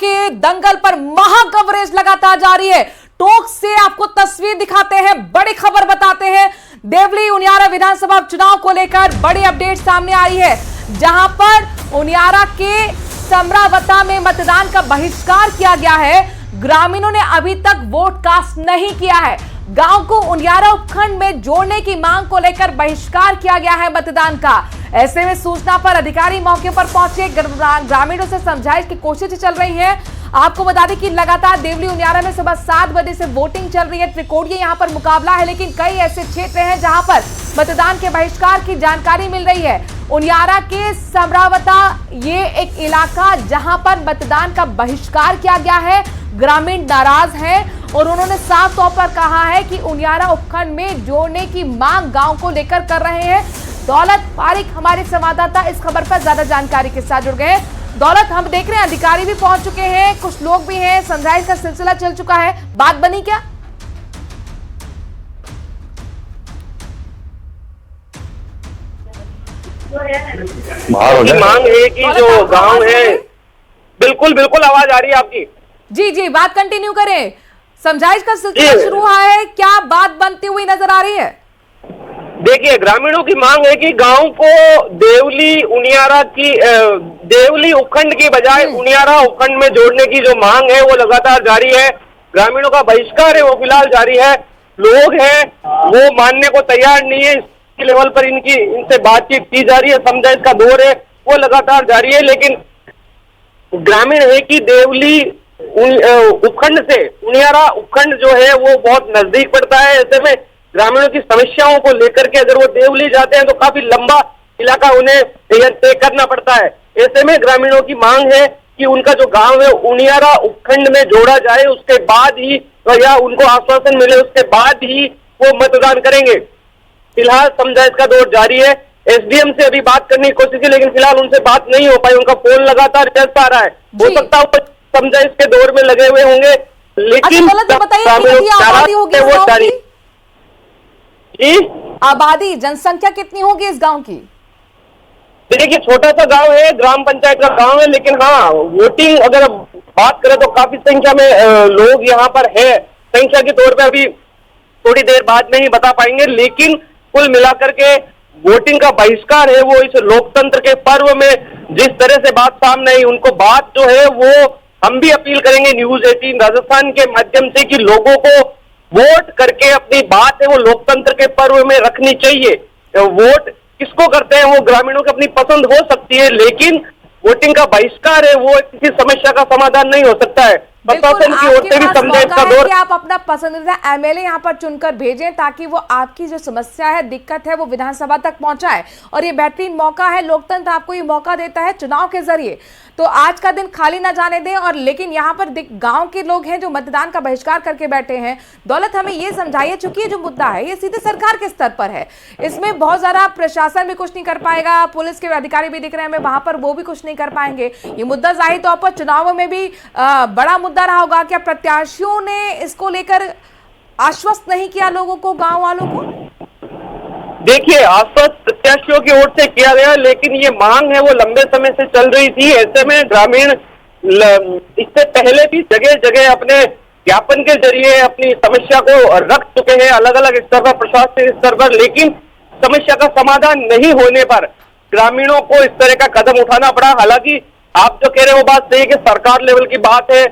के दंगल पर महा कवरेज लगातार जारी है। टोक से आपको तस्वीर दिखाते हैं, बड़ी खबर बताते हैं। देवली उनियारा विधानसभा चुनाव को लेकर बड़ी अपडेट सामने आई है, जहां पर उनियारा के समरावता में मतदान का बहिष्कार किया गया है। ग्रामीणों ने अभी तक वोट कास्ट नहीं किया है। गांव को उनियारा उपखंड में जोड़ने की मांग को लेकर बहिष्कार किया गया है मतदान का। ऐसे में सूचना पर अधिकारी मौके पर पहुंचे, ग्रामीणों से समझाइश की कोशिश चल रही है। आपको बता दें कि लगातार देवली उनियारा में सुबह 7 बजे से वोटिंग चल रही है। त्रिकोणीय यहां पर मुकाबला है, लेकिन कई ऐसे क्षेत्र हैं जहां पर मतदान के बहिष्कार की जानकारी मिल रही है। उनियारा के समरावता ये एक इलाका जहां पर मतदान का बहिष्कार किया गया है। ग्रामीण नाराज हैं और उन्होंने साफ तौर पर कहा है कि उनियारा उपखंड में जोड़ने की मांग गांव को लेकर कर रहे हैं। दौलत पारिक हमारे संवाददाता इस खबर पर ज्यादा जानकारी के साथ जुड़ गए हैं। दौलत, हम देख रहे हैं अधिकारी भी पहुंच चुके हैं, कुछ लोग भी हैं, समझाइश का सिलसिला चल चुका है, बात बनी क्या? मांग है कि जो गांव है, बिल्कुल बिल्कुल आवाज आ रही है आपकी। जी जी, बात कंटिन्यू करें। समझाइश का सिलसिला शुरू हुआ है, क्या बात बनती हुई नजर आ रही है? देखिए, ग्रामीणों की मांग है कि गांव को देवली उनियारा की देवली उपखंड की बजाय उनियारा उपखंड में जोड़ने की जो मांग है वो लगातार जारी है। ग्रामीणों का बहिष्कार है वो फिलहाल जारी है। लोग हैं वो मानने को तैयार नहीं है। इस लेवल पर इनसे बातचीत की जा रही है, समझाइश का दौर है वो लगातार जारी है। लेकिन ग्रामीण है कि देवली उपखंड से उनियारा उपखंड जो है वो बहुत नजदीक पड़ता है। ऐसे में ग्रामीणों की समस्याओं को लेकर के अगर वो देवली जाते हैं तो काफी लंबा इलाका उन्हें तय करना पड़ता है। ऐसे में ग्रामीणों की मांग है कि उनका जो गांव है उनियारा उपखंड में जोड़ा जाए, उसके बाद ही या उनको आश्वासन मिले उसके बाद ही वो मतदान करेंगे। फिलहाल समझाइश का दौर जारी है। एसडीएम से अभी बात करने की कोशिश की, लेकिन फिलहाल उनसे बात नहीं हो पाई। उनका फोन लगातार चलता आ रहा है। हो सकता है वो समझाइश के दौर में लगे हुए होंगे, लेकिन आबादी जनसंख्या कितनी होगी इस गांव की? देखिए, छोटा सा गांव है, ग्राम पंचायत का गांव है, लेकिन हाँ, वोटिंग अगर बात करें तो काफी संख्या में लोग यहाँ पर है। संख्या के तौर पे अभी थोड़ी देर बाद में ही बता पाएंगे, लेकिन कुल मिलाकर के वोटिंग का बहिष्कार है वो इस लोकतंत्र के पर्व में जिस तरह से बात सामने आई, उनको बात जो है वो हम भी अपील करेंगे न्यूज 18 राजस्थान के माध्यम से कि लोगों को वोट करके अपनी बात है वो लोकतंत्र के पर्व में रखनी चाहिए। वोट किसको करते हैं वो ग्रामीणों की अपनी पसंद हो सकती है, लेकिन वोटिंग का बहिष्कार है वो किसी समस्या का समाधान नहीं हो सकता है। प्रशासन की ओर से भी समझाइश का दौर, आप अपना पसंदीदा एमएलए यहाँ पर चुनकर भेजें ताकि वो आपकी जो समस्या है, दिक्कत है, वो विधानसभा तक पहुंचाए। और ये बेहतरीन मौका है, लोकतंत्र आपको ये मौका देता है चुनाव के जरिए, तो आज का दिन खाली ना जाने दें। और लेकिन यहाँ पर गांव के लोग हैं जो मतदान का बहिष्कार करके बैठे हैं। दौलत, हमें ये समझाइए, चूंकि ये जो मुद्दा है ये सीधे सरकार के स्तर पर है, इसमें बहुत ज्यादा प्रशासन भी कुछ नहीं कर पाएगा, पुलिस के अधिकारी भी दिख रहे हैं वहां पर, वो भी कुछ नहीं कर पाएंगे। ये मुद्दा जाहिर तौर पर चुनावों में भी बड़ा मुद्दा रहा होगा। क्या प्रत्याशियों ने इसको लेकर आश्वस्त नहीं किया लोगों को, गांव वालों को? देखिए, आश्वस्त प्रत्याशियों की ओर से किया गया, लेकिन ये मांग है वो लंबे समय से चल रही थी। ऐसे में ग्रामीण इससे पहले भी जगह जगह अपने ज्ञापन के जरिए अपनी समस्या को रख चुके हैं, अलग अलग स्तर पर, प्रशासनिक स्तर पर, लेकिन समस्या का समाधान नहीं होने पर ग्रामीणों को इस तरह का कदम उठाना पड़ा। हालांकि आप जो कह रहे हो वो बात सही है कि सरकार लेवल की बात है,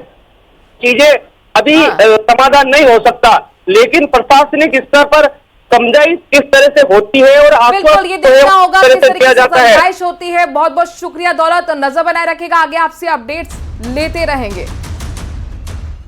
चीजें अभी समाधान नहीं हो सकता, लेकिन प्रशासनिक स्तर पर समझाइश किस तरह से होती है और बिल्कुल ये देखना होगा किस तरीके से समझाइश होती है। बहुत बहुत शुक्रिया दौलत, नजर बनाए रखेगा, आगे आपसे अपडेट्स लेते रहेंगे।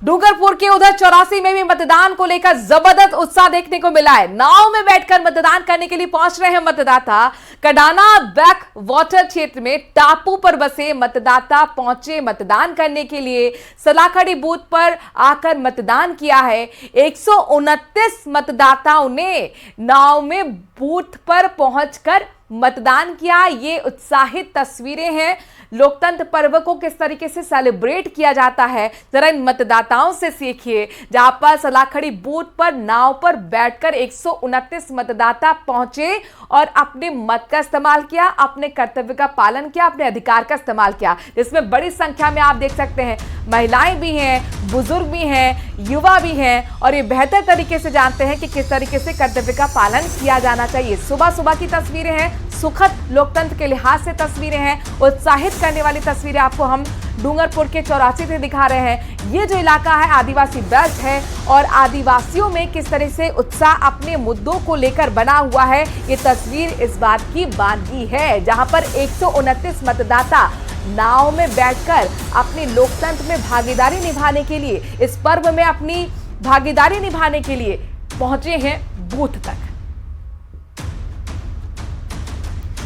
डूंगरपुर के उधर 84 में भी मतदान को लेकर जबरदस्त उत्साह देखने को मिला है। नाव में बैठकर मतदान करने के लिए पहुंच रहे हैं मतदाता। कडाना बैक वाटर क्षेत्र में टापू पर बसे मतदाता पहुंचे मतदान करने के लिए। सलाखड़ी बूथ पर आकर मतदान किया है। 129 मतदाताओं ने नाव में बूथ पर पहुंचकर मतदान किया। ये उत्साहित तस्वीरें हैं। लोकतंत्र पर्व को किस तरीके से सेलिब्रेट किया जाता है जरा इन मतदाताओं से सीखिए। जहां पर सलाखड़ी बूथ पर नाव पर बैठकर 129 मतदाता पहुंचे और अपने मत का इस्तेमाल किया, अपने कर्तव्य का पालन किया, अपने अधिकार का इस्तेमाल किया, जिसमें बड़ी संख्या में आप देख सकते हैं महिलाएं भी हैं, बुजुर्ग भी हैं, युवा भी हैं और ये बेहतर तरीके से जानते हैं कि किस तरीके से कर्तव्य का पालन किया जाना चाहिए। सुबह सुबह की तस्वीरें हैं, सुखद लोकतंत्र के लिहाज से तस्वीरें हैं, उत्साहित करने वाली तस्वीरें आपको हम डूंगरपुर के 84 से दिखा रहे हैं। ये जो इलाका है आदिवासी बेल्ट है और आदिवासियों में किस तरह से उत्साह अपने मुद्दों को लेकर बना हुआ है, ये तस्वीर इस बात की बानगी है, जहां पर 129 मतदाता नाव में बैठकर अपने लोकतंत्र में भागीदारी निभाने के लिए, इस पर्व में अपनी भागीदारी निभाने के लिए पहुंचे हैं बूथ तक।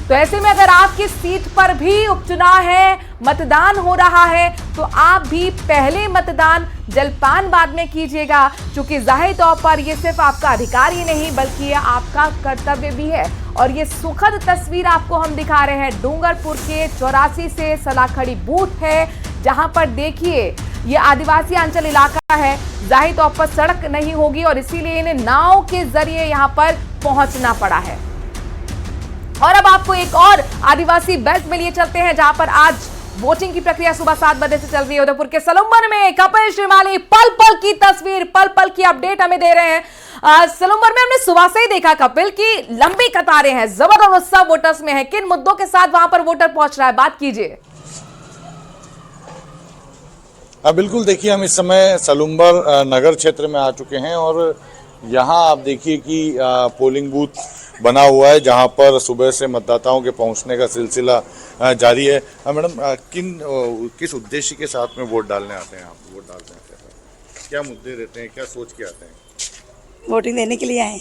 तो ऐसे में अगर आपकी सीट पर भी उपचुनाव है, मतदान हो रहा है, तो आप भी पहले मतदान जलपान बाद में कीजिएगा, क्योंकि जाहिर तौर पर यह सिर्फ आपका अधिकार ही नहीं बल्कि यह आपका कर्तव्य भी है। और ये सुखद तस्वीर आपको हम दिखा रहे हैं डूंगरपुर के 84 से सलाखड़ी बूथ है, जहां पर देखिए ये आदिवासी अंचल इलाका है, जाहिर तौर पर सड़क नहीं होगी और इसीलिए इन्हें नाव के जरिए यहां पर पहुंचना पड़ा है। और अब आपको एक और आदिवासी बेल्ट में लिए चलते हैं, जहां पर आज वोटिंग की प्रक्रिया सुबह 7 बजे से चल रही है। उदयपुर के सलुम्बर में कपिल श्रीमाली पल पल की तस्वीर, पल पल की अपडेट हमें दे रहे हैं। सलुम्बर में हमने सुबह से ही देखा कपिल की लंबी कतारें हैं, जबरदस्त उत्साह वोटर्स में है। किन मुद्दों के साथ वहां पर वोटर पहुंच रहा है, बात कीजिए। बिल्कुल, देखिए हम इस समय सलुम्बर नगर क्षेत्र में आ चुके हैं और यहाँ आप देखिए कि पोलिंग बूथ बना हुआ है, जहां पर सुबह से मतदाताओं के पहुंचने का सिलसिला जारी है। मैडम, किस उद्देश्य के साथ में वोट डालने आते हैं आप? वोट डालते हैं क्या मुद्दे रहते हैं, क्या सोच के आते हैं? वोटिंग देने के लिए आए।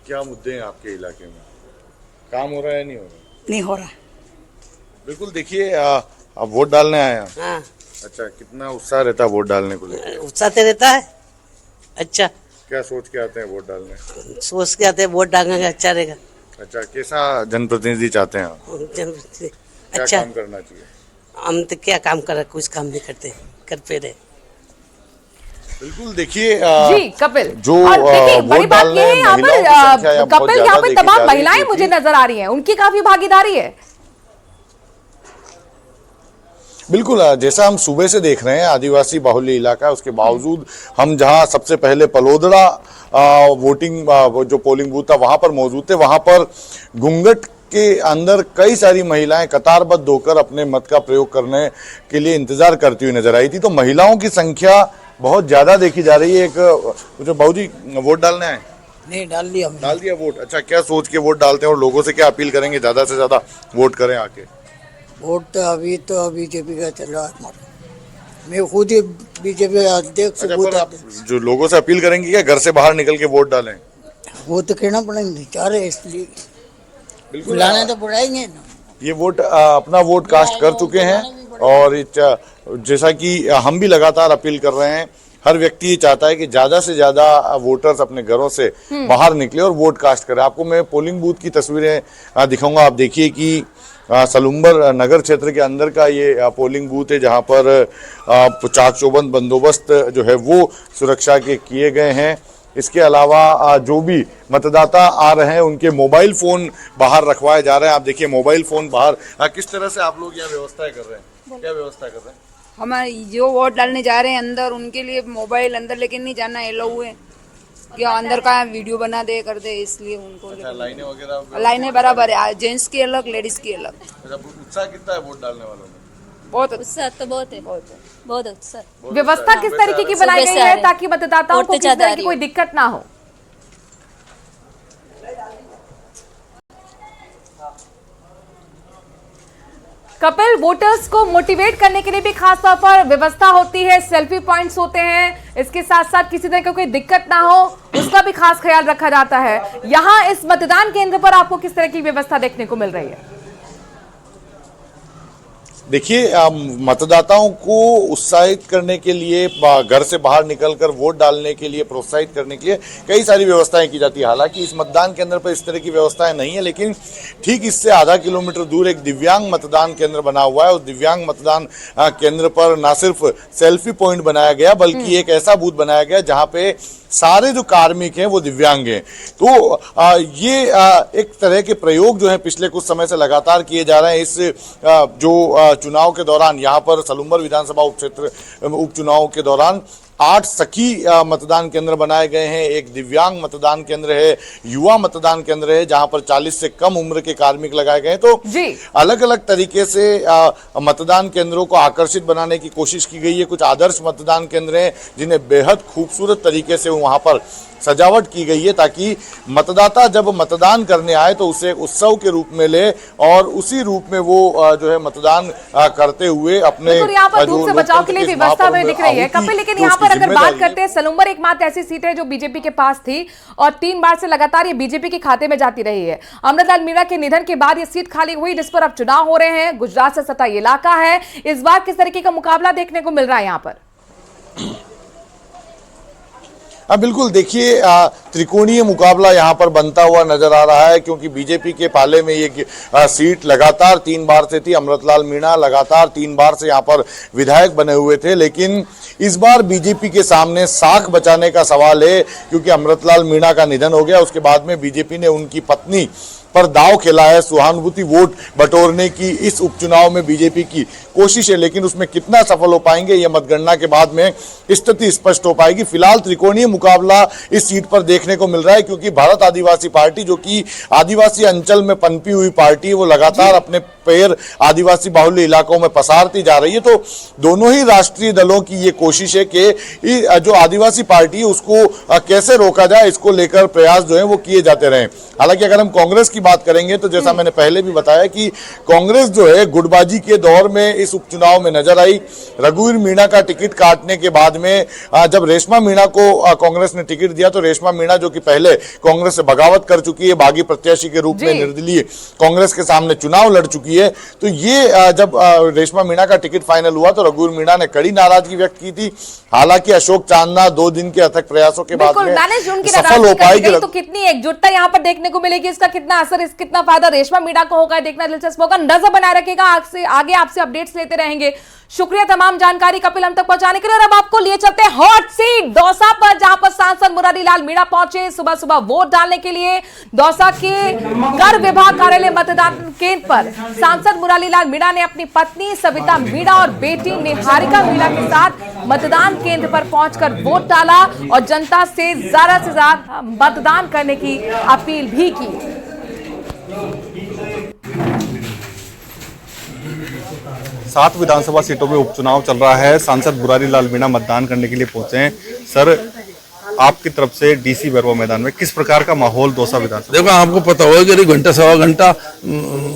क्या मुद्दे हैं आपके इलाके में? काम हो रहा है, नहीं हो रहा? नहीं हो रहा। बिल्कुल, देखिए आप वोट डालने आए हैं। हाँ। अच्छा, कितना उत्साह रहता है वोट डालने को लेकर? उत्साह तो रहता है। अच्छा, क्या सोच के आते हैं वोट डालने? सोच के आते हैं वोट डालेंगे, अच्छा रहेगा। अच्छा, कैसा जनप्रतिनिधि चाहते हैं आप? क्या अच्छा काम करना चाहिए? हम तो क्या काम कर रहे, कुछ काम नहीं करते, कर पे रहे। बिल्कुल, देखिए जी कपिल, जो और देखिए बड़ी वोट बात डालने ये है यहाँ महिलाओं की संख्या पर बहुत कपिल, यहाँ ज्यादा पे देखी तमाम जा रही महिलाएं है, मुझे नजर आ रही हैं, उनकी काफी भागीदारी है। बिल्कुल, जैसा हम सुबह से देख रहे हैं आदिवासी बाहुल्य इलाका है, उसके बावजूद हम जहां सबसे पहले पलोदड़ा वोटिंग जो पोलिंग बूथ था वहां पर मौजूद थे, वहां पर घूंघट के अंदर कई सारी महिलाएं कतारबद्ध होकर अपने मत का प्रयोग करने के लिए इंतजार करती हुई नजर आई थी। तो महिलाओं की संख्या बहुत ज्यादा देखी जा रही है। एक जो बाबूजी वोट डालने आए? नहीं, डाल दिया हमने। डाल दिया वोट। अच्छा, क्या सोच के वोट डालते हैं और लोगों से क्या अपील करेंगे ज्यादा से ज्यादा वोट करें आके? वोट तो बीजेपी का चल रहा है। मैं खुद ही बीजेपी अध्यक्ष। अच्छा, पर आप जो लोगों से अपील करेंगे क्या घर से बाहर निकल के वोट डालें? वो तो कहना पड़ेगा, चाह रहे इसलिए बिल्कुल, बुलाना तो पड़ेंगे ना। ये वोट अपना वोट कास्ट कर चुके हैं और जैसा कि हम भी लगातार अपील कर रहे हैं, हर व्यक्ति ये चाहता है कि ज्यादा से ज्यादा वोटर्स अपने घरों से बाहर निकले और वोट कास्ट करें। आपको मैं पोलिंग बूथ की तस्वीरें दिखाऊंगा। आप देखिए कि सलुम्बर नगर क्षेत्र के अंदर का ये पोलिंग बूथ है, जहां पर चाक चौबंद बंदोबस्त जो है वो सुरक्षा के किए गए हैं। इसके अलावा जो भी मतदाता आ रहे हैं उनके मोबाइल फोन बाहर रखवाए जा रहे हैं। आप देखिए मोबाइल फोन बाहर। किस तरह से आप लोग यहाँ व्यवस्था कर रहे हैं? क्या व्यवस्था कर रहे हैं? हमारे जो वोट डालने जा रहे हैं अंदर, उनके लिए मोबाइल अंदर लेके नहीं जाना एलाउ है, या अंदर का वीडियो बना दे कर दे, इसलिए उनको। अच्छा, लाइनें वगैरह? लाइनें बराबर है, जेंट्स की अलग, लेडीज की अलग। उत्साह कितना है वोट डालने वालों में? बहुत उत्साह तो बहुत है, बहुत उत्साह। व्यवस्था किस तरीके की बनाई गई है ताकि मतदाताओं को किसी तरह की कोई दिक्कत ना हो? कपिल, वोटर्स को मोटिवेट करने के लिए भी खास तौर पर व्यवस्था होती है, सेल्फी पॉइंट्स होते हैं, इसके साथ साथ किसी तरह की कोई दिक्कत ना हो उसका भी खास ख्याल रखा जाता है। यहाँ इस मतदान केंद्र पर आपको किस तरह की व्यवस्था देखने को मिल रही है? देखिए, मतदाताओं को उत्साहित करने के लिए, घर से बाहर निकलकर वोट डालने के लिए प्रोत्साहित करने के लिए कई सारी व्यवस्थाएं की जाती है। हालांकि इस मतदान केंद्र पर इस तरह की व्यवस्थाएं नहीं है, लेकिन ठीक इससे आधा किलोमीटर दूर एक दिव्यांग मतदान केंद्र बना हुआ है। उस दिव्यांग मतदान केंद्र पर न सिर्फ सेल्फी पॉइंट बनाया गया, बल्कि एक ऐसा बूथ बनाया गया जहां पे सारे जो कार्मिक हैं वो दिव्यांग हैं। तो ये एक तरह के प्रयोग जो है पिछले कुछ समय से लगातार किए जा रहे हैं। इस जो चुनाव के दौरान यहाँ पर सलूम्बर विधानसभा उपचुनाव के दौरान 8 सखी मतदान केंद्र बनाए गए हैं। एक दिव्यांग मतदान केंद्र है, युवा मतदान केंद्र है जहां पर 40 से कम उम्र के कार्मिक लगाए गए हैं। तो अलग अलग तरीके से मतदान केंद्रों को आकर्षित बनाने की कोशिश की गई है। कुछ आदर्श मतदान केंद्र हैं जिन्हें बेहद खूबसूरत तरीके से वहां पर सजावट की गई है, ताकि मतदाता जब मतदान करने आए तो उसे उत्सव के रूप में ले और उसी रूप में वो जो है मतदान करते हुए अपने यहाँ पर धूप से बचाव के लिए व्यवस्था में दिख रही है कपिल। लेकिन यहाँ पर अगर बात करते हैं, सलूम्बर एकमात्र ऐसी सीट है जो बीजेपी के पास थी और 3 बार से लगातार ये बीजेपी के खाते में जाती रही है। अमृतलाल मीणा के निधन के बाद ये सीट खाली हुई, जिस पर अब चुनाव हो रहे हैं। गुजरात से सटा ये इलाका है। इस बार किस तरीके का मुकाबला देखने को मिल रहा है यहाँ पर? बिल्कुल, देखिए, त्रिकोणीय मुकाबला यहाँ पर बनता हुआ नजर आ रहा है, क्योंकि बीजेपी के पाले में ये सीट लगातार 3 बार से थी। अमृतलाल मीणा लगातार 3 बार से यहाँ पर विधायक बने हुए थे, लेकिन इस बार बीजेपी के सामने साख बचाने का सवाल है, क्योंकि अमृतलाल मीणा का निधन हो गया। उसके बाद में बीजेपी ने उनकी पत्नी पर दाव खेला है। सहानुभूति वोट बटोरने की इस उपचुनाव में बीजेपी की कोशिश है, लेकिन उसमें कितना सफल हो पाएंगे ये मतगणना के बाद में स्थिति स्पष्ट हो पाएगी। फिलहाल त्रिकोणीय मुकाबला इस सीट पर देखने को मिल रहा है, क्योंकि भारत आदिवासी पार्टी, जो कि आदिवासी अंचल में पनपी हुई पार्टी है, वो लगातार अपने पैर आदिवासी बाहुल्य इलाकों में पसारती जा रही है। तो दोनों ही राष्ट्रीय दलों की ये कोशिश है कि जो आदिवासी पार्टी है उसको कैसे रोका जाए, इसको लेकर प्रयास जो है वो किए जाते रहे। हालांकि अगर हम कांग्रेस की बात करेंगे तो जैसा मैंने पहले भी बताया कि कांग्रेस जो है गुटबाजी के दौर में इस उपचुनाव में नजर आई। रघुवीर मीणा का टिकट काटने के बाद में जब रेशमा मीणा को कांग्रेस ने टिकट दिया, तो रेशमा मीणा, जो कि पहले कांग्रेस से बगावत कर चुकी है, बागी प्रत्याशी के रूप में निर्दलीय कांग्रेस के सामने चुनाव लड़ चुकी है, तो ये जब रेशमा मीणा का टिकट फाइनल हुआ तो रघुवीर मीणा ने कड़ी नाराजगी व्यक्त की थी। हालांकि अशोक चांदना 2 दिन के अथक प्रयासों के बाद में सफल हो पाएगी। तो कितनी एकजुटता यहाँ पर देखने को मिलेगी, इसका कितना असर, कितना फायदा रेशमा मीणा को होगा, देखना दिलचस्प होगा। नजर बनाए रखेगा, आगे आपसे अपडेट्स लेते रहेंगे। शुक्रिया तमाम जानकारी कपिल हम तक पहुंचाने के लिए। और अब आपको लिए चलते हैं हॉट सीट दौसा पर, जहां पर सांसद मुरारी लाल मीणा पहुंचे सुबह सुबह वोट डालने के लिए। दौसा के कर विभाग कार्यालय मतदान केंद्र पर सांसद मुरारी लाल मीणा ने अपनी पत्नी सविता मीणा और बेटी निहारिका मीणा के साथ मतदान केंद्र पर पहुंचकर वोट डाला और जनता से ज्यादा मतदान करने की अपील भी की। 7 विधानसभा सीटों में उपचुनाव चल रहा है। सांसद मुरारी लाल मीणा मतदान करने के लिए पहुंचे हैं। सर, आपकी तरफ से डीसी बैरवा मैदान में किस प्रकार का माहौल दौसा विधानसभा? देखो, आपको पता होगा कि 1 घंटा सवा घंटा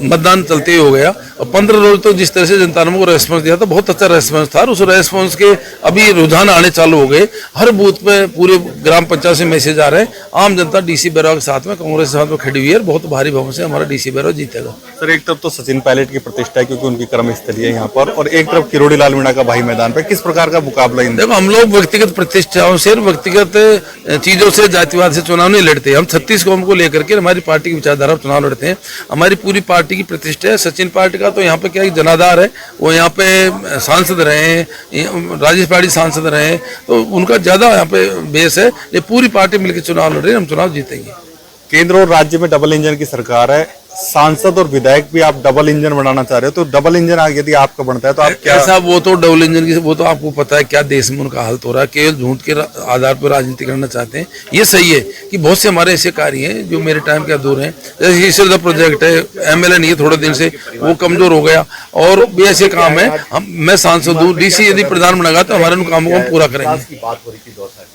मतदान चलते ही हो गया और 15 रोज तो जिस तरह से जनता ने को रेस्पॉन्स दिया था, बहुत अच्छा रेस्पॉन्स था। उस रेस्पॉन्स के अभी रुझान आने चालू हो गए। हर बूथ पे पूरे ग्राम पंचायत से मैसेज आ रहे हैं। आम जनता डीसी बैरवा के साथ में, कांग्रेस के साथ में खड़ी हुई है। बहुत भारी बहुमत से हमारा डीसी बैरवा जीतेगा। सर, एक तरफ तो सचिन पायलट की प्रतिष्ठा है क्योंकि उनकी कर्मस्थली है यहाँ पर, और एक तरफ किरोड़ी लाल मीणा का भाई मैदान पे, किस प्रकार का मुकाबला? देखो, हम लोग व्यक्तिगत प्रतिष्ठाओं से, व्यक्तिगत चीजों से, जातिवाद से चुनाव नहीं लड़ते। हम 36 कौम को लेकर के हमारी पार्टी की विचारधारा चुनाव लड़ते हैं। हमारी पूरी पार्टी की प्रतिष्ठा है। सचिन पार्टी का तो यहाँ पे क्या जनाधार है, वो यहाँ पे सांसद रहे हैं, राजेश पार्टी सांसद रहे हैं, तो उनका ज्यादा यहाँ पे बेस है। ये पूरी पार्टी मिलकर चुनाव लड़ रही है, हम चुनाव जीतेंगे। केंद्र और राज्य में डबल इंजन की सरकार है, सांसद और विधायक भी आप डबल इंजन बनाना चाह रहे हो, तो डबल इंजन आगे यदि आपका बनता है तो आप क्या? ऐसा वो तो डबल इंजन की, वो तो आपको पता है क्या देश में उनका हालत हो रहा है। केवल झूठ के आधार पर राजनीति करना चाहते हैं। ये सही है कि बहुत से हमारे ऐसे कार्य हैं जो मेरे टाइम के अधूरे हैं। जैसे ईश्वर प्रोजेक्ट है, एमएलए नहीं है, थोड़े दिन से वो कमजोर हो गया, और भी ऐसे काम है। मैं सांसद हूँ, डीसी यदि प्रधान बनेगा तो हमारे उन कामों को हम पूरा करेंगे।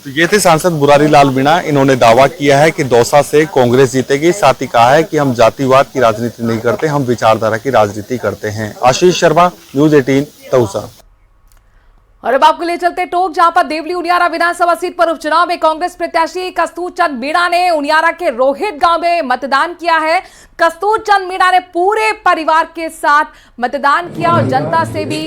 तो ये थे सांसद मुरारी लाल मीणा। इन्होंने दावा किया है कि दौसा से कांग्रेस जीतेगी। साथ ही कहा है कि हम जातिवाद की राजनीति नहीं करते, हम विचारधारा की राजनीति करते हैं। आशीष शर्मा, न्यूज़ 18 दौसा। और अब आपको ले चलते टोक, जहां पर देवली उनियारा विधानसभा सीट पर उपचुनाव में कांग्रेस प्रत्याशी कस्तूर चंद मीणा ने उनियारा के रोहित गांव में मतदान किया है। कस्तूर चंद मीणा ने पूरे परिवार के साथ मतदान किया और जनता से भी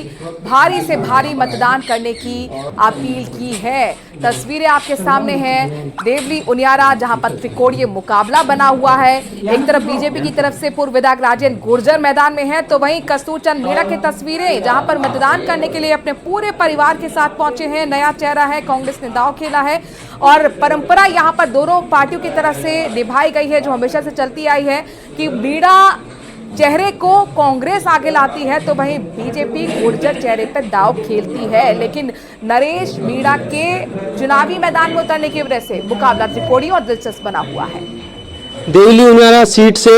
भारी से भारी मतदान करने की अपील की है। तस्वीरें आपके सामने हैं देवली उनियारा, जहां पर त्रिकोणीय मुकाबला बना हुआ है। एक तरफ बीजेपी की तरफ से पूर्व विधायक राजेंद्र गुर्जर मैदान में है, तो वहीं कस्तूर चंद मीणा की तस्वीरें जहां पर मतदान करने के लिए अपने पूरे परिवार के साथ पहुंचे हैं। नया चेहरा है, कांग्रेस ने दांव खेला है और परंपरा यहां पर दोनों पार्टियों की तरफ से निभाई गई है, जो हमेशा से चलती आई है कि मीणा चेहरे को कांग्रेस आगे लाती है तो वहीं बीजेपी गुर्जर चेहरे पर दांव खेलती है। लेकिन नरेश मीणा के चुनावी मैदान में उतरने की वजह से मुकाबला त्रिकोणीय और दिलचस्प बना हुआ है। देवली उनियारा सीट से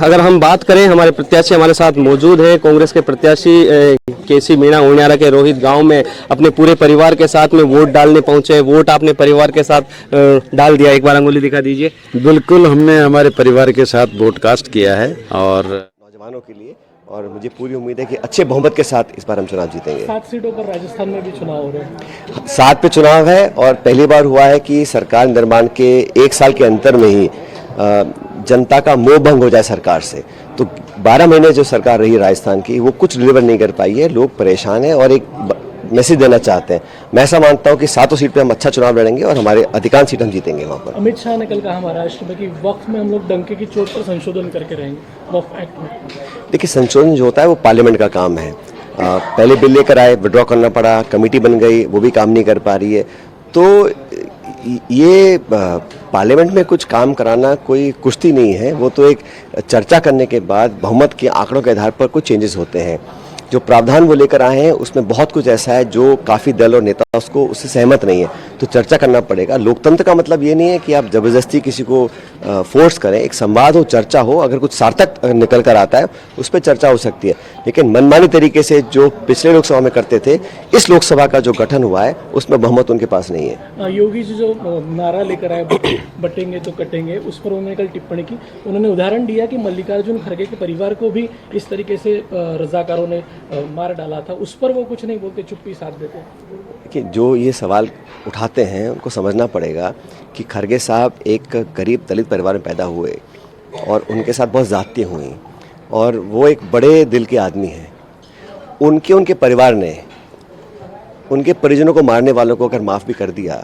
अगर हम बात करें, हमारे प्रत्याशी हमारे साथ मौजूद हैं। कांग्रेस के प्रत्याशी केसी मीणा उनियारा के रोहित गांव में अपने पूरे परिवार के साथ में वोट डालने पहुंचे। वोट आपने परिवार के साथ डाल दिया, एक बार अंगुली दिखा दीजिए। बिल्कुल, हमने हमारे परिवार के साथ वोट कास्ट किया है और नौजवानों के लिए, और मुझे पूरी उम्मीद है कि अच्छे बहुमत के साथ इस बार हम चुनाव जीतेंगे। 7 सीटों पर राजस्थान में भी चुनाव हो रहे हैं। 7 पे चुनाव है और पहली बार हुआ है कि सरकार निर्माण के 1 साल के अंतर में ही जनता का मोह भंग हो जाए सरकार से। तो 12 महीने जो सरकार रही राजस्थान की, वो कुछ डिलीवर नहीं कर पाई है। लोग परेशान हैं और एक मैसेज देना चाहते हैं। मैं ऐसा मानता हूं कि 7 सीट पे हम अच्छा चुनाव लड़ेंगे और हमारे अधिकांश सीट हम जीतेंगे वहां पर। अमित शाह ने कल कहा महाराष्ट्र में कि वक्त में हम लोग डंके की चोट पर संशोधन करके रहेंगे वक्फ एक्ट में। देखिए, संशोधन जो होता है वो पार्लियामेंट का काम है। पहले बिल लेकर आए, विड्रॉ करना पड़ा, कमेटी बन गई, वो भी काम नहीं कर पा रही है। तो ये पार्लियामेंट में कुछ काम कराना कोई कुश्ती नहीं है, वो तो एक चर्चा करने के बाद बहुमत के आंकड़ों के आधार पर कुछ चेंजेस होते हैं। जो प्रावधान वो लेकर आए हैं उसमें बहुत कुछ ऐसा है जो काफ़ी दल और नेता उससे सहमत नहीं है, तो चर्चा करना पड़ेगा। लोकतंत्र का मतलब ये नहीं है कि आप जबरदस्ती किसी को फोर्स करें। एक संवाद हो, चर्चा हो, अगर कुछ सार्थक निकल कर आता है उस पर चर्चा हो सकती है। लेकिन मनमानी तरीके से जो पिछले लोकसभा में करते थे, इस लोकसभा का जो गठन हुआ है उसमें बहुमत उनके पास नहीं है। योगी जी जो नारा लेकर आए बटेंगे तो कटेंगे, उस पर उन्होंने कल टिप्पणी की। उन्होंने उदाहरण दिया कि मल्लिकार्जुन खड़गे के परिवार को भी इस तरीके से रजाकारों ने मार डाला था, उस पर वो कुछ नहीं बोलते, चुप्पी साध देते। कि जो ये सवाल उठाते हैं उनको समझना पड़ेगा कि खड़गे साहब एक गरीब दलित परिवार में पैदा हुए और उनके साथ बहुत ज़्यादतियाँ हुई और वो एक बड़े दिल के आदमी हैं। उनके परिवार ने उनके परिजनों को मारने वालों को अगर माफ़ भी कर दिया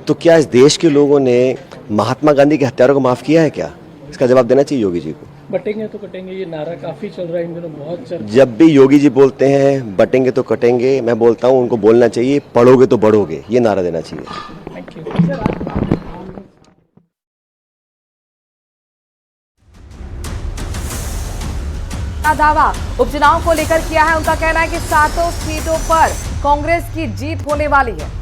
तो क्या इस देश के लोगों ने महात्मा गांधी के हत्यारों को माफ़ किया है क्या? इसका जवाब देना चाहिए योगी जी को। बटेंगे तो कटेंगे, ये नारा काफी चल रहा है इन दिनों, बहुत जब भी योगी जी बोलते हैं बटेंगे तो कटेंगे, मैं बोलता हूँ उनको बोलना चाहिए पढ़ोगे तो बढ़ोगे, ये नारा देना चाहिए। Thank you. दावा उपचुनाव को लेकर किया है। उनका कहना है कि 7 सीटों पर कांग्रेस की जीत होने वाली है।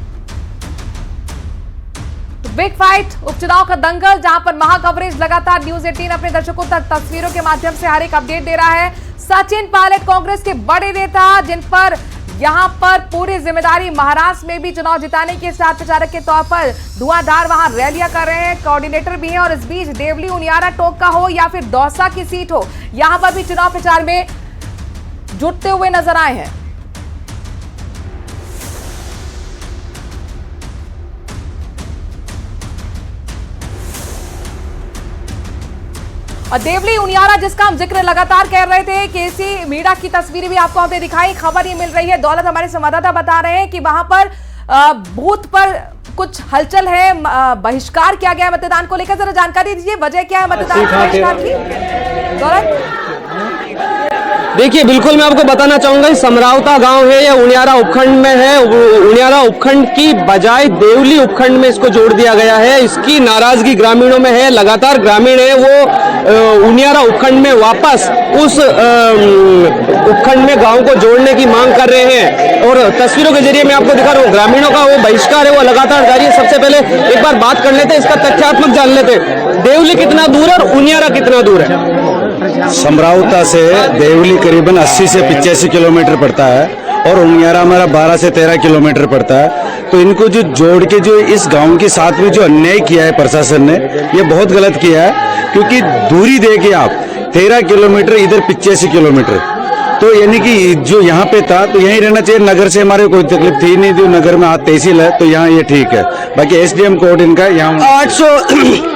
बिग फाइट, उपचुनाव का दंगल, जहां पर महा कवरेज लगातार न्यूज 18 अपने दर्शकों तक तस्वीरों के माध्यम से हर एक अपडेट दे रहा है। सचिन पायलट कांग्रेस के बड़े नेता, जिन पर यहां पर पूरी जिम्मेदारी महाराष्ट्र में भी चुनाव जिताने के साथ प्रचारक के तौर पर धुआंधार वहां रैलियां कर रहे हैं, कोऑर्डिनेटर भी हैं। और इस बीच देवली उनियारा टोक का हो या फिर दौसा की सीट हो, यहां पर भी चुनाव प्रचार में जुटते हुए नजर आए हैं। और देवली उनियारा, जिसका हम जिक्र लगातार कर रहे थे, केसी मीणा की तस्वीरें भी आपको हमने दिखाई। खबर ये मिल रही है, दौलत हमारे संवाददाता बता रहे हैं कि वहां पर बूथ पर कुछ हलचल है, बहिष्कार किया गया है मतदान को लेकर। जरा जानकारी दीजिए, वजह क्या है मतदान बहिष्कार की? दौलत, देखिए, बिल्कुल मैं आपको बताना चाहूंगा, समरावता गांव है या उनियारा उपखंड में है। उनियारा उपखंड की बजाय देवली उपखंड में इसको जोड़ दिया गया है। इसकी नाराजगी ग्रामीणों में है। लगातार ग्रामीण है वो उनियारा उपखंड में वापस उस उपखंड में गांव को जोड़ने की मांग कर रहे हैं। और तस्वीरों के जरिए मैं आपको दिखा रहा हूँ, ग्रामीणों का वो बहिष्कार है वो लगातार जारी है। सबसे पहले एक बार बात कर लेते हैं, इसका तथ्यात्मक जान लेते हैं। देवली कितना दूर है और उनियारा कितना दूर है? समरावता से देवली करीबन 80 से 85 किलोमीटर पड़ता है और उनियारा हमारा 12 से 13 किलोमीटर पड़ता है। तो इनको जो जोड़ के जो इस गांव के साथ में जो अन्याय किया है प्रशासन ने, ये बहुत गलत किया है। क्योंकि दूरी देखिए आप, 13 किलोमीटर इधर 85 किलोमीटर, तो यानी कि जो यहाँ पे था तो यहीं रहना चाहिए, नगर से हमारे कोई तकलीफ थी नहीं, जो नगर में तहसील है तो यहाँ ये ठीक है। बाकी एसडीएम कोर्ट इनका यहाँ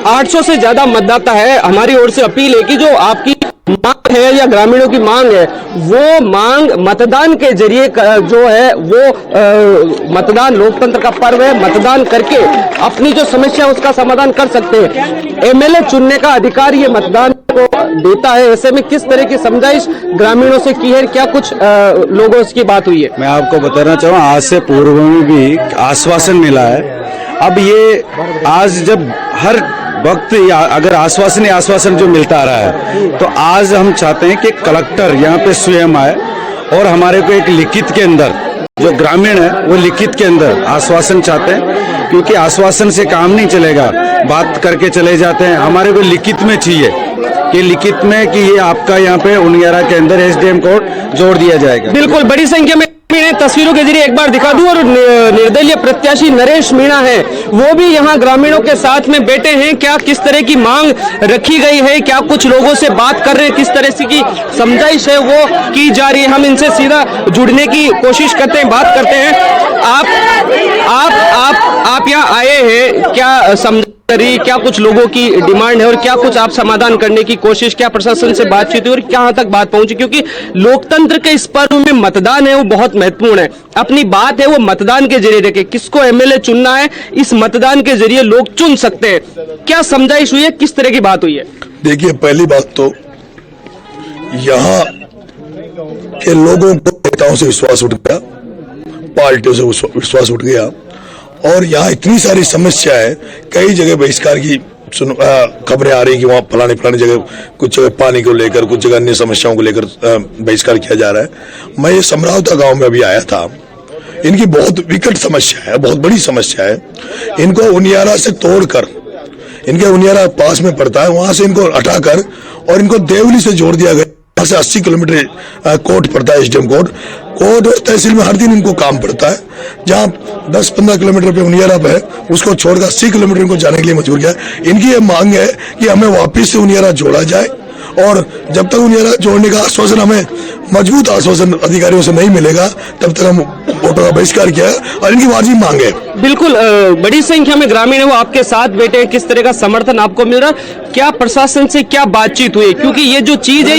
800 से ज्यादा मतदाता है। हमारी ओर से अपील है कि जो आपकी मांग है या ग्रामीणों की मांग है, वो मांग मतदान के जरिए जो है वो मतदान लोकतंत्र का पर्व है, मतदान करके अपनी जो समस्या है उसका समाधान कर सकते हैं। एमएलए चुनने का अधिकार ये मतदान को देता है। ऐसे में किस तरह की समझाइश ग्रामीणों से की है, क्या कुछ लोगों की बात हुई है? मैं आपको बताना चाहूँ, आज से पूर्व में भी आश्वासन मिला है। अब ये आज जब हर वक्त अगर आश्वासन जो मिलता आ रहा है, तो आज हम चाहते हैं कि कलेक्टर यहाँ पे स्वयं आए और हमारे को एक लिखित के अंदर, जो ग्रामीण है वो लिखित के अंदर आश्वासन चाहते हैं, क्योंकि आश्वासन से काम नहीं चलेगा, बात करके चले जाते हैं। हमारे को लिखित में चाहिए कि लिखित में कि ये आपका यहाँ पे उनियारा के अंदर एसडीएम कोर्ट जोड़ दिया जाएगा। बिल्कुल, बड़ी संख्या में तस्वीरों के जरिए एक बार दिखा दूं, और निर्दलीय प्रत्याशी नरेश मीणा है, वो भी यहाँ ग्रामीणों के साथ में बैठे हैं। क्या किस तरह की मांग रखी गई है, क्या कुछ लोगों से बात कर रहे हैं, किस तरह से की समझाइश है वो की जा रही है, हम इनसे सीधा जुड़ने की कोशिश करते हैं, बात करते हैं। आप यहाँ आए हैं, क्या समझ करी, क्या कुछ लोगों की डिमांड है और क्या कुछ आप समाधान करने की कोशिश, क्या प्रशासन से बातचीत हुई और कहां तक बात पहुंची? क्योंकि लोकतंत्र के इस पर्व में मतदान है वो बहुत महत्वपूर्ण है। अपनी बात है वो मतदान के जरिए रखे, किसको एमएलए चुनना है इस मतदान के जरिए लोग चुन सकते हैं। क्या समझाइश हुई है, किस तरह की बात हुई है? देखिए, पहली बात तो यहाँ के लोगों को नेताओं से विश्वास उठ गया, पार्टियों से विश्वास उठ गया, और यहाँ इतनी सारी समस्या है, कई जगह बहिष्कार की खबरें आ रही कि वहाँ फलानी जगह कुछ जगह पानी को लेकर, कुछ जगह अन्य समस्याओं को लेकर बहिष्कार किया जा रहा है। मैं ये समरावता गांव में अभी आया था, इनकी बहुत विकट समस्या है, बहुत बड़ी समस्या है। इनको उनियारा से तोड़कर, इनके उनियारा पास में पड़ता है, वहां से इनको हटाकर और इनको देवली से जोड़ दिया गया। यहाँ से 80 किलोमीटर कोर्ट पड़ता है, एसडीएम कोर्ट और तहसील में हर दिन इनको काम पड़ता है। जहाँ 10-15 किलोमीटर पे उनियारा पे है, उसको छोड़कर 80 किलोमीटर इनको जाने के लिए मजबूर किया। इनकी ये मांग है कि हमें वापस से उनियारा जोड़ा जाए, और जब तक उनियारा जोड़ने का आश्वासन, हमें मजबूत आश्वासन अधिकारियों से नहीं मिलेगा, तब तक हम वोटों का बहिष्कार किया है और इनकी वाजिब मांग है। बिल्कुल, बड़ी संख्या में ग्रामीण है वो आपके साथ बैठे हैं, किस तरह का समर्थन आपको मिल रहा है, क्या प्रशासन से क्या बातचीत हुई? क्योंकि ये जो चीज है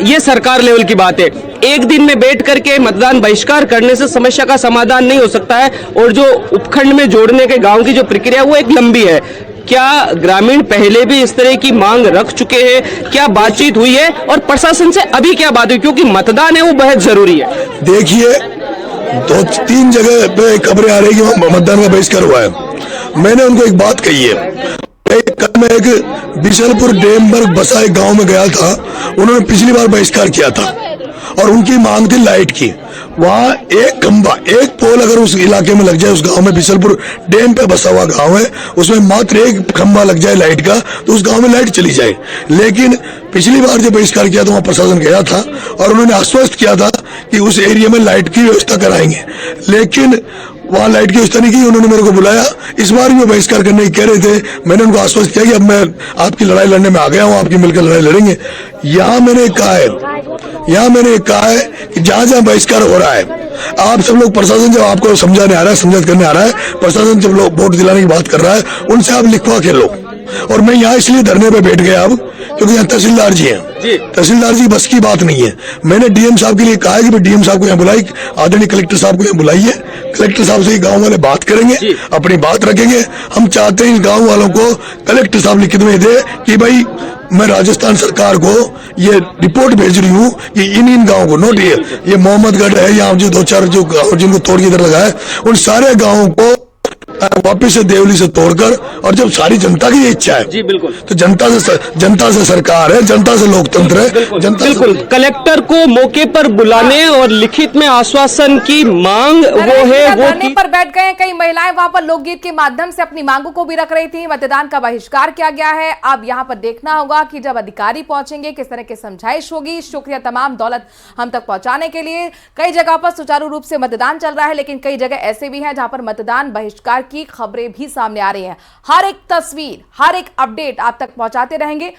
ये सरकार लेवल की बात है। एक दिन में बैठ करके मतदान बहिष्कार करने से समस्या का समाधान नहीं हो सकता है, और जो उपखंड में जोड़ने के गांव की जो प्रक्रिया वो एक लंबी है। क्या ग्रामीण पहले भी इस तरह की मांग रख चुके हैं, क्या बातचीत हुई है, और प्रशासन से अभी क्या बात हुई, क्योंकि मतदान है वो बहुत जरूरी है? देखिए, 2-3 जगह पे खबरें आ रही कि मतदान का बहिष्कार हुआ है। मैंने उनको एक बात कही है, कल मैं एक बिशलपुर डेमबर्ग बसा एक गांव में गया था, उन्होंने पिछली बार बहिष्कार किया था और उनकी मांग थी लाइट की। वहाँ एक खंबा, एक पोल अगर उस इलाके में लग जाए, उस गांव में, बिशलपुर डैम पे बसा हुआ गांव है, उसमें मात्र एक खंबा लग जाए लाइट का, तो उस गांव में लाइट चली जाए। लेकिन पिछली बार जब बहिष्कार किया तो वहाँ प्रशासन गया था और उन्होंने आश्वस्त किया था कि उस एरिया में लाइट की व्यवस्था कराएंगे, लेकिन वहाँ लाइट की व्यवस्था नहीं की। उन्होंने मेरे को बुलाया, इस बार भी बहिष्कार करने की कह रहे थे। मैंने उनको आश्वस्त किया कि अब मैं आपकी लड़ाई लड़ने में आ गया हूँ, आपकी मिलकर लड़ाई लड़ेंगे। यहाँ मैंने कहा है कि जहाँ जहाँ बहिष्कार हो रहा है, आप सब लोग, प्रशासन जब आपको समझाने आ रहा है, समझात करने आ रहा है, प्रशासन जब लोग वोट दिलाने की बात कर रहा है, उनसे आप लिखवा के लो। और मैं यहाँ इसलिए धरने पे बैठ गया अब, क्योंकि यहाँ तहसीलदार जी हैं, तहसीलदार जी बस की बात नहीं है। मैंने डीएम साहब के लिए कहा है कि डीएम साहब को यहाँ बुलाई, आदरणीय कलेक्टर साहब को यहाँ बुलाइए, कलेक्टर साहब से गांव वाले बात करेंगे, अपनी बात रखेंगे। हम चाहते हैं गांव वालों को कलेक्टर साहब लिखित में दे कि भाई मैं राजस्थान सरकार को ये रिपोर्ट भेज रही हूँ कि इन गांवों को, नोट ये मोहम्मदगढ़ है, यहाँ जो 2-4 जो गाँव जिनको तोड़ के इधर लगा है, उन सारे गाँवों को वापिस से देवली से तोड़कर, और जब सारी जनता की इच्छा है जी, बिल्कुल, तो जनता से सरकार है, जनता से लोकतंत्र है, जनता बिल्कुल। कलेक्टर को मौके पर बुलाने और लिखित में आश्वासन की मांग वो है, वो धरने पर बैठ गए। कई महिलाएं वहां पर लोकगीत के माध्यम से अपनी मांगों को भी रख रही थी। मतदान का बहिष्कार किया गया है। अब यहाँ पर देखना होगा कि जब अधिकारी पहुंचेंगे किस तरह की समझाइश होगी। शुक्रिया तमाम दौलत हम तक पहुंचाने के लिए। कई जगह पर सुचारू रूप से मतदान चल रहा है, लेकिन कई जगह ऐसे भी हैं जहां पर मतदान बहिष्कार की खबरें भी सामने आ रही हैं। हर एक तस्वीर, हर एक अपडेट आप तक पहुंचाते रहेंगे।